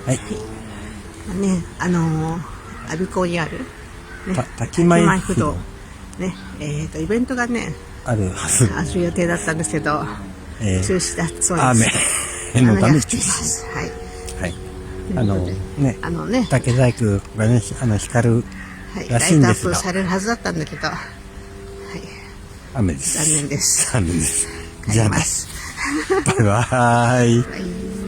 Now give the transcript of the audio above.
はい。ね、我孫子にある、ね、滝前不動ね、イベントがね、あるはず。ある予定だったんですけど、中止だそうです。雨のため雨が降っ中止。てます。はい。はい。ね、竹細工がね、光るはい、らライトアッしいんですが、プされるはずだったんだけど、はい、雨です。残念です。残念です。帰じゃあね、ります。バイバーイ。はい